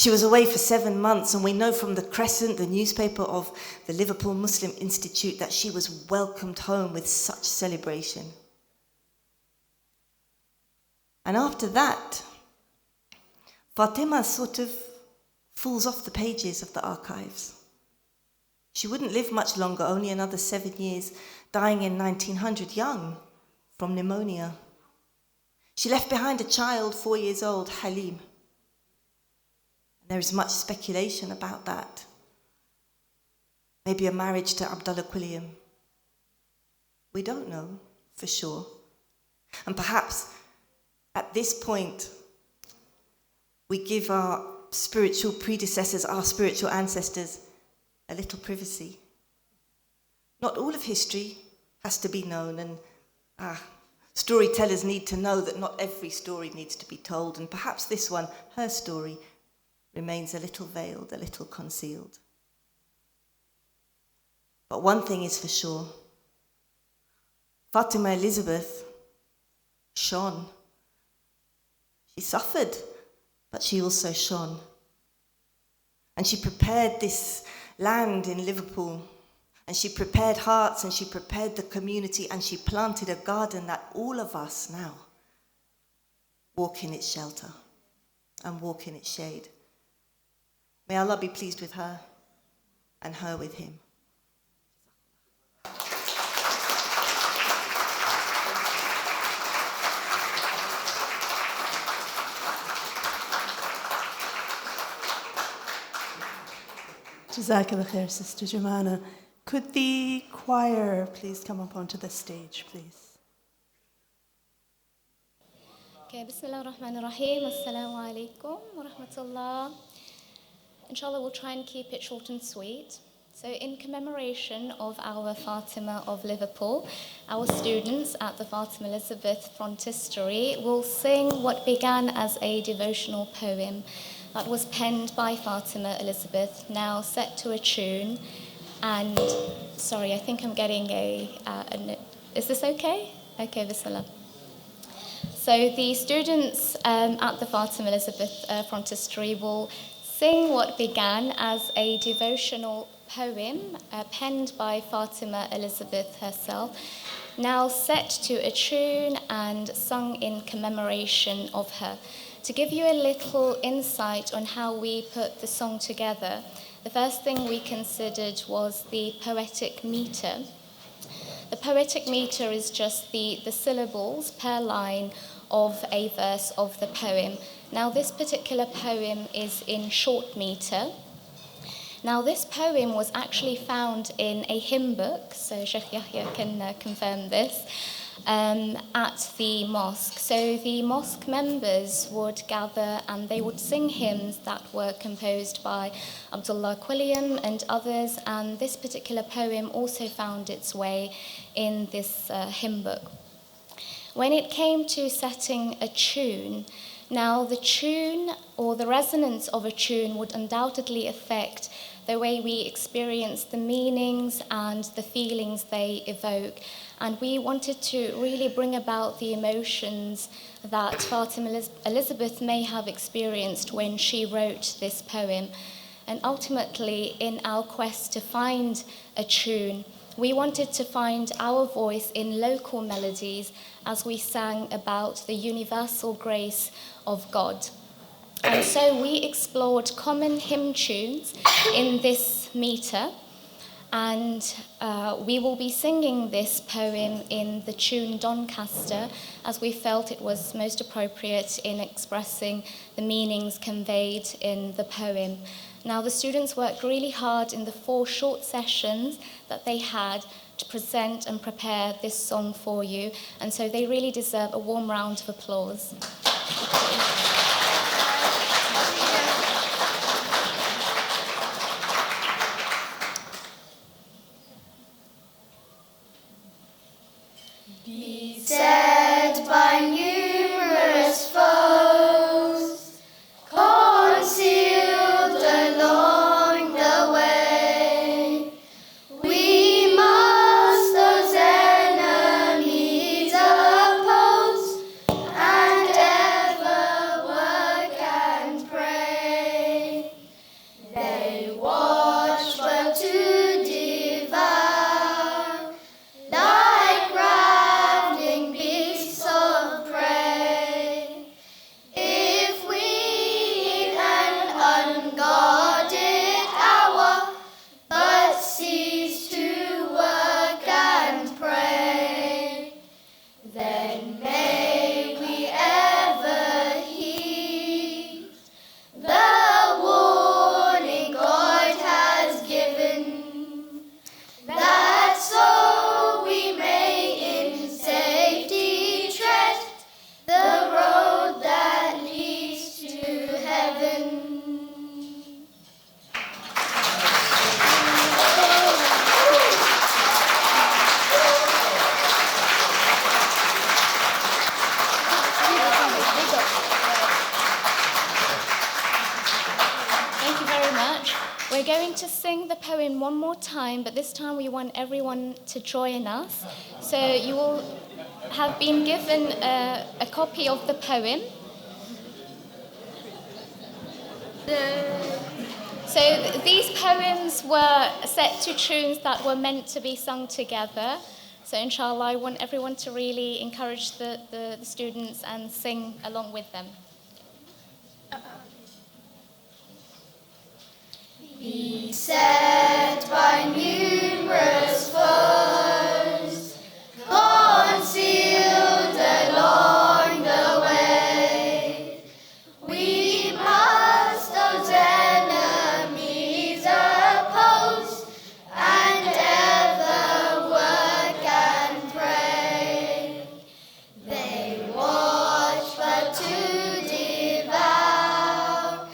She was away for 7 months, and we know from the Crescent, the newspaper of the Liverpool Muslim Institute, that she was welcomed home with such celebration. And after that, Fatima sort of falls off the pages of the archives. She wouldn't live much longer, only another 7 years, dying in 1900, young, from pneumonia. She left behind a child, 4 years old, Halim. There is much speculation about that. Maybe a marriage to Abdullah Quilliam. We don't know for sure. And perhaps at this point, we give our spiritual predecessors, our spiritual ancestors, a little privacy. Not all of history has to be known, and storytellers need to know that not every story needs to be told, and perhaps this one, her story, remains a little veiled, a little concealed. But one thing is for sure, Fatima Elizabeth shone. She suffered, but she also shone. And she prepared this land in Liverpool, and she prepared hearts, and she prepared the community, and she planted a garden that all of us now walk in its shelter and walk in its shade. May Allah be pleased with her and her with him. Jazakallah khair, Sister Jumana. Could the choir please come up onto the stage, please? Okay, Bismillah ar-Rahman ar-Rahim. Assalamu alaikum wa rahmatullah. Inshallah, we'll try and keep it short and sweet. So in commemoration of our Fatima of Liverpool, our students at the Fatima Elizabeth Phrontistery will sing what began as a devotional poem that was penned by Fatima Elizabeth, now set to a tune. And, sorry, I think I'm getting is this okay? Okay, Bismillah. So the students at the Fatima Elizabeth Phrontistery will sing what began as a devotional poem penned by Fatima Elizabeth herself, now set to a tune and sung in commemoration of her. To give you a little insight on how we put the song together, the first thing we considered was the poetic meter. The poetic meter is just the syllables per line of a verse of the poem. Now, this particular poem is in short meter. Now, this poem was actually found in a hymn book, so Sheikh Yahya can confirm this, at the mosque. So the mosque members would gather and they would sing hymns that were composed by Abdullah Quilliam and others, and this particular poem also found its way in this hymn book. When it came to setting a tune, now the tune or the resonance of a tune would undoubtedly affect the way we experience the meanings and the feelings they evoke. And we wanted to really bring about the emotions that Fatima Elizabeth may have experienced when she wrote this poem. And ultimately, in our quest to find a tune, we wanted to find our voice in local melodies as we sang about the universal grace of God. And so we explored common hymn tunes in this meter, and we will be singing this poem in the tune Doncaster, as we felt it was most appropriate in expressing the meanings conveyed in the poem. Now, the students worked really hard in the 4 short sessions that they had to present and prepare this song for you, and so they really deserve a warm round of applause. Beset by numerous foes, concealed along the way, we must those enemies oppose, and ever work and pray. poem one more time, but this time we want everyone to join us. So you will have been given a copy of the poem. So these poems were set to tunes that were meant to be sung together. So inshallah, I want everyone to really encourage the students and sing along with them. Beset by numerous foes, concealed along the way, we must those enemies oppose, and ever work and pray. They watch but to devour,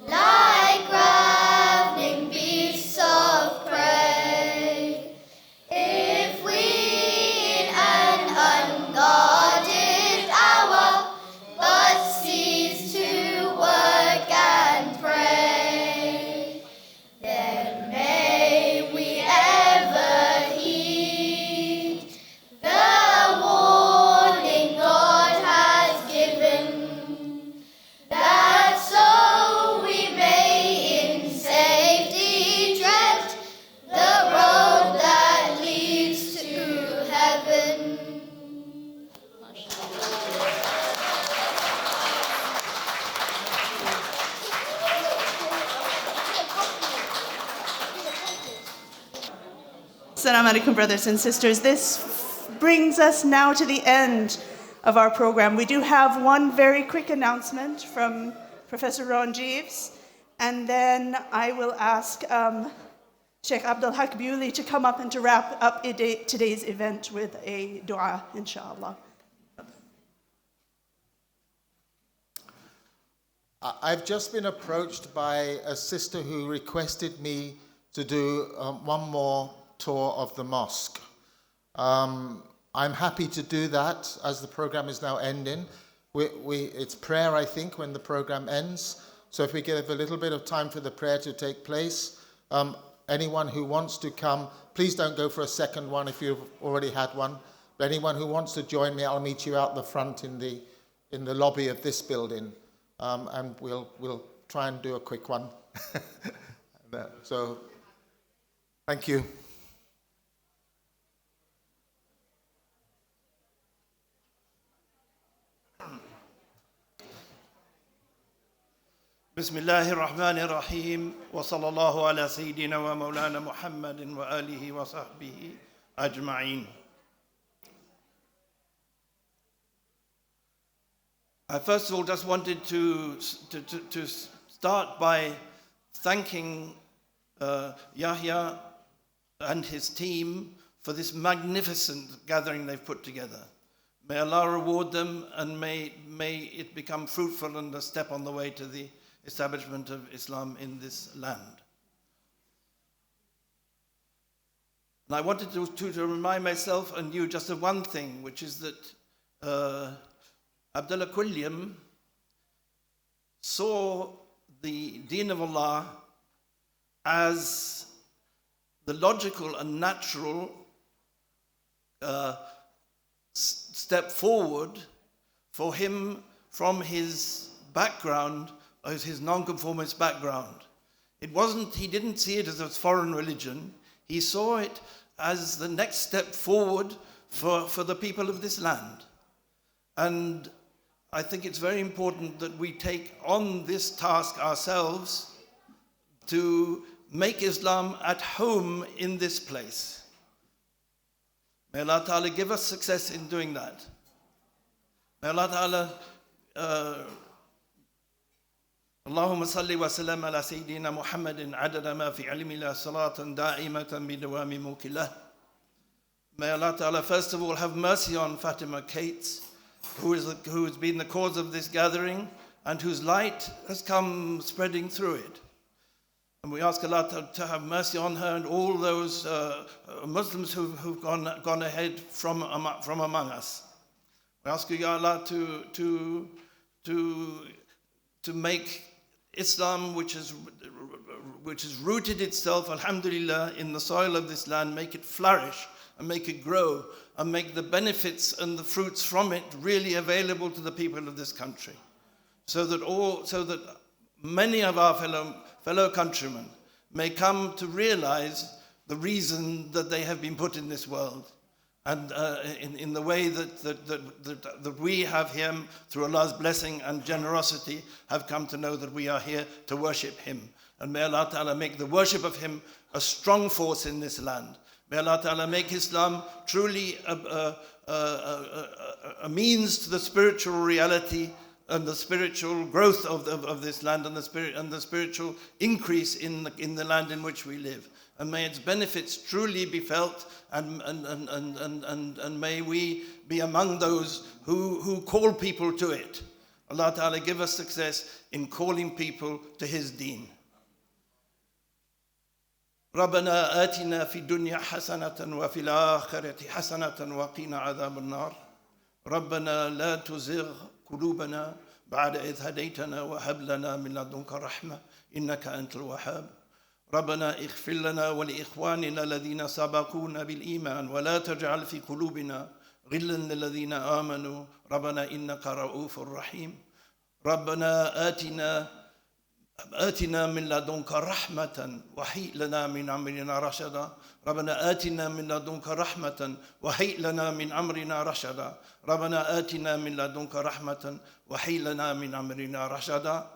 like ravening beasts of prey. If we in an unguarded hour but cease to work and pray, then may we ever heed the warning God has given, that so we may in safety tread the road that leads to heaven. Assalamu alaikum, brothers and sisters. This brings us now to the end of our program. We do have one very quick announcement from Professor Ron Jeeves, and then I will ask Sheikh Abdul Haq Bewley to come up and to wrap up today's event with a dua, inshallah. I've just been approached by a sister who requested me to do one more tour of the mosque. I'm happy to do that as the program is now ending. It's prayer, I think, when the program ends. So if we give a little bit of time for the prayer to take place, anyone who wants to come, please don't go for a second one if you've already had one. But anyone who wants to join me, I'll meet you out the front in the lobby of this building. And we'll try and do a quick one. So, thank you. بسم الله الرحمن الرحيم وصلى الله على سيدنا ومولانا محمد وآله وصحبه أجمعين. I first of all just wanted to start by thanking Yahya and his team for this magnificent gathering they've put together. May Allah reward them, and may it become fruitful and a step on the way to the establishment of Islam in this land. And I wanted to remind myself and you just of one thing, which is that Abdullah Quilliam saw the Deen of Allah as the logical and natural step forward for him from his background, as his nonconformist background. He didn't see it as a foreign religion. He saw it as the next step forward for the people of this land. And I think it's very important that we take on this task ourselves to make Islam at home in this place. May Allah Ta'ala give us success in doing that. May Allah Ta'ala اللهم صل وسلم على سيدنا محمد عدد ما في علم الله صلاة دائمة بدوام ملك الله. May Allah Ta'ala first of all have mercy on Fatima Cates, who has been the cause of this gathering and whose light has come spreading through it. And we ask Allah to have mercy on her and all those Muslims who've gone ahead from among us. We ask you, Ya Allah, to make Islam, which is which has rooted itself, alhamdulillah, in the soil of this land, make it flourish and make it grow and make the benefits and the fruits from it really available to the people of this country. So that many of our fellow countrymen may come to realize the reason that they have been put in this world, and in the way that we have Him, through Allah's blessing and generosity, have come to know that we are here to worship Him. And may Allah Ta'ala make the worship of Him a strong force in this land. May Allah Ta'ala make Islam truly a means to the spiritual reality and the spiritual growth of this land, and the spiritual increase in the land in which we live. And may its benefits truly be felt, and may we be among those who call people to it. Allah Ta'ala give us success in calling people to His deen. ربنا آتنا في الدنيا حسنة وفي الآخرة حسنة وقنا عذاب النار. ربنا لا تزغ قلوبنا بعد إذ هديتنا وهب لنا من لدنك رحمة إنك أنت الوهاب. ربنا اغفر لنا ولإخواننا الذين سبقونا بالإيمان ولا تجعل في قلوبنا غلا للذين آمنوا ربنا إنك رؤوف رحيم. ربنا آتنا من لدنك رحمة وهيئ لنا من أمرنا رشدا. ربنا آتنا من لدنك رحمة وهيئ لنا من أمرنا رشدا. ربنا آتنا من لدنك رحمة وهيئ لنا من أمرنا رشدا.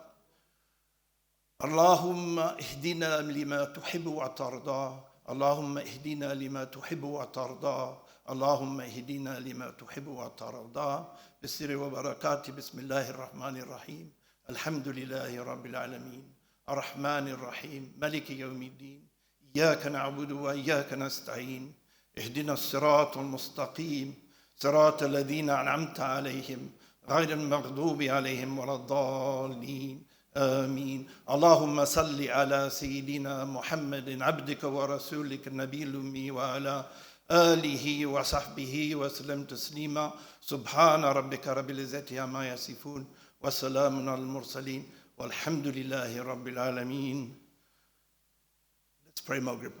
اللهم اهدنا لما تحب وترضى. اللهم اهدنا لما تحب وترضى. اللهم اهدنا لما تحب وترضى. بالسر وبركاته. بسم الله الرحمن الرحيم. الحمد لله رب العالمين الرحمن الرحيم ملك يوم الدين إياك نعبد وإياك نستعين اهدنا الصراط المستقيم صراط الذين أنعمت عليهم غير المغضوب عليهم ولا الضالين آمين. اللهم صل على سيدنا محمد عبدك ورسولك النبي الأمي وعلى آله وصحبه وسلم تسليما. سبحان ربك رب العزة عما يصفون وسلام على المرسلين والحمد لله رب العالمين. Let's pray Maghrib.